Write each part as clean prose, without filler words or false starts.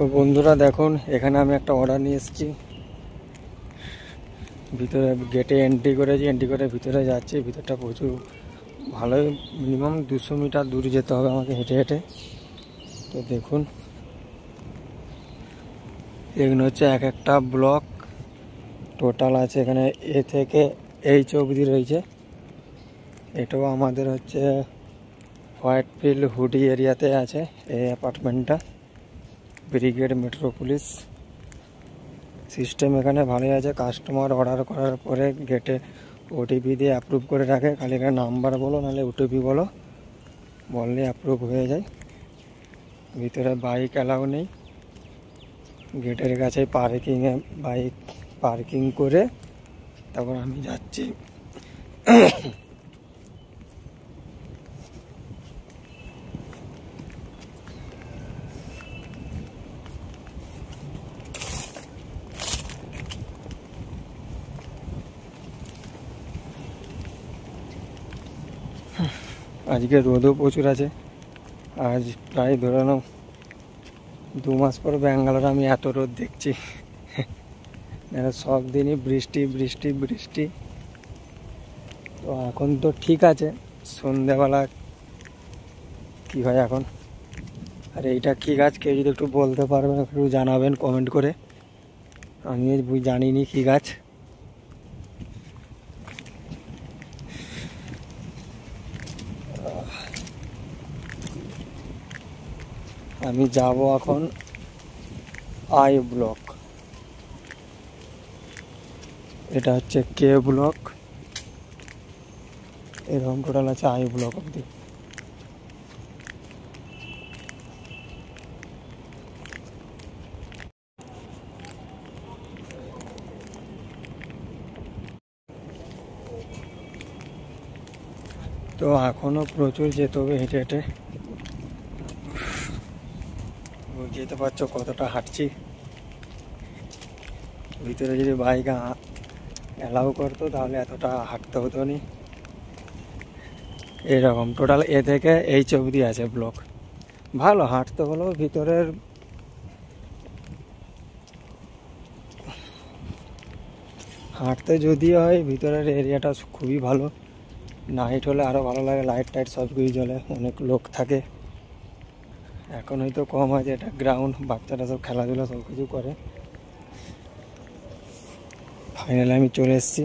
তো বন্ধুরা দেখুন, এখানে আমি একটা অর্ডার নিয়ে এসেছি। ভিতরে গেটে এন্ট্রি করেছি, এন্ট্রি করে ভিতরে যাচ্ছি। ভিতরটা প্রচুর ভালোই, মিনিমাম 200 মিটার দূর যেতে হবে আমাকে হেঁটে হেঁটে। তো দেখুন, এগুলো হচ্ছে এক একটা ব্লক। টোটাল আছে এখানে এ থেকে এইচ অবধি রয়েছে। এটাও আমাদের হচ্ছে হোয়াইটফিল্ড হুডি এরিয়াতে আছে এই অ্যাপার্টমেন্টটা, ব্রিগেড মেট্রোপলিস। সিস্টেম এখানে ভালোই আছে। কাস্টমার অর্ডার করার পরে গেটে ওটিপি দিয়ে অ্যাপ্রুভ করে রাখে। খালি এখানে নাম্বার বলো, নাহলে ওটিপি বলো, বললে অ্যাপ্রুভ হয়ে যায়। ভিতরে বাইক অ্যালাউ নেই। গেটের কাছে পার্কিংয়ে বাইক পার্কিং করে তারপর আমি যাচ্ছি। আজকে রোদও প্রচুর আছে। আজ প্রায় ধরে নাও 2 মাস পর ব্যাঙ্গালোরে আমি এত রোদ দেখছি। সব দিনই বৃষ্টি বৃষ্টি বৃষ্টি। তো এখন তো ঠিক আছে, সন্ধ্যেবেলা কী হয় এখন। আর এইটা কী গাছ, কেউ যদি একটু বলতে পারবেন, একটু জানাবেন কমেন্ট করে। আমি জানিনি কী গাছ। আমি যাব এখন আই ব্লক। এটা হচ্ছে কে ব্লক। এরকম টোটাল আছে আই ব্লক অবধি। তো এখনও প্রচুর যেতে হবে হেঁটে হেঁটে। যেতে পারছো কতটা হাঁটছি। ভিতরে যদি বাইক অ্যালাউ করতো তাহলে এতটা হাঁটতে হতো নি। এরকম টোটাল এ থেকে এইচ অবধি আছে ব্লক। ভালো হাঁটতে হলেও ভিতরের হাঁটতে যদি হয়, ভিতরের এরিয়াটা খুবই ভালো। নাইট হলে আরও ভালো লাগে, লাইট টাইট সব কিছু জ্বলে, অনেক লোক থাকে। এখন হয়তো কম আছে, এটা গ্রাউন্ড, বাচ্চারা সব খেলাধুলা সব কিছু করে। ফাইনালি আমি চলে এসেছি।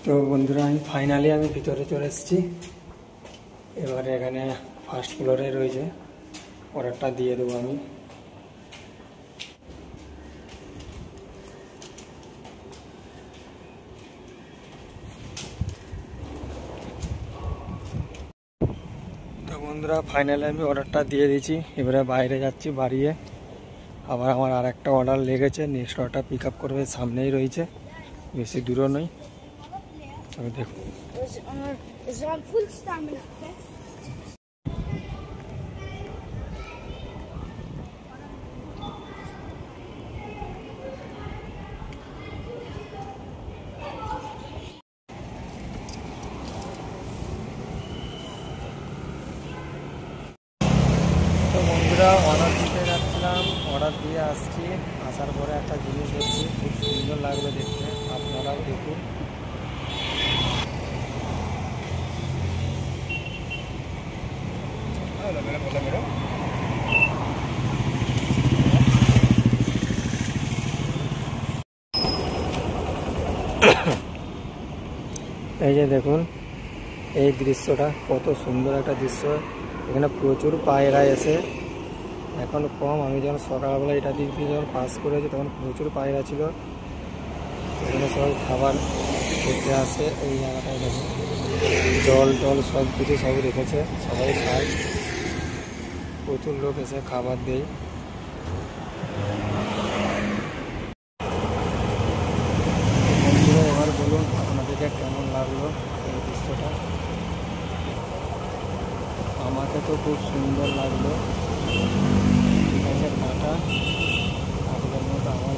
তো বন্ধুরা, ফাইনালি আমি ভিতরে চলে এসেছি। এবারে এখানে ফার্স্ট ফ্লোরে রয়েছে, অর্ডারটা দিয়ে দেবো আমি। তো বন্ধুরা, ফাইনালি আমি অর্ডারটা দিয়ে দিয়েছি। এবারে বাইরে যাচ্ছি বাড়িয়ে। আবার আমার আর একটা অর্ডার লেগেছে, নেক্সট অর্ডারটা পিক আপ করবে, সামনেই রয়েছে, বেশি দূরও নয়। তবে দেখুন, তো বন্ধুরা, অর্ডার দিতে যাচ্ছিলাম, অর্ডার দিয়ে আসছি। আসার পরে একটা জিনিস দেখছি, খুব সুন্দর লাগবে দেখতে, আপনারাও দেখুন। এই যে দেখুন, এই দৃশ্যটা কত সুন্দর একটা দৃশ্য। এখানে প্রচুর পায়রা এসে, এখন কম। আমি যখন সকালবেলা এটা দিক দিয়ে যখন পাস করেছি তখন প্রচুর পায়রা ছিল। এখানে সবাই খাবার খেতে আসে। এই জায়গাটায় দেখুন, জল টল সব কিছু সব রেখেছে, সবাই খায়। প্রচুর লোক এসে খাবার দেয়। এবার বলুন আপনাদেরকে কেমন লাগলো এই দৃশ্যটা। আমাকে তো খুব সুন্দর লাগলো। ঠিক আছে, টাটা। আপনাদের মতো আমার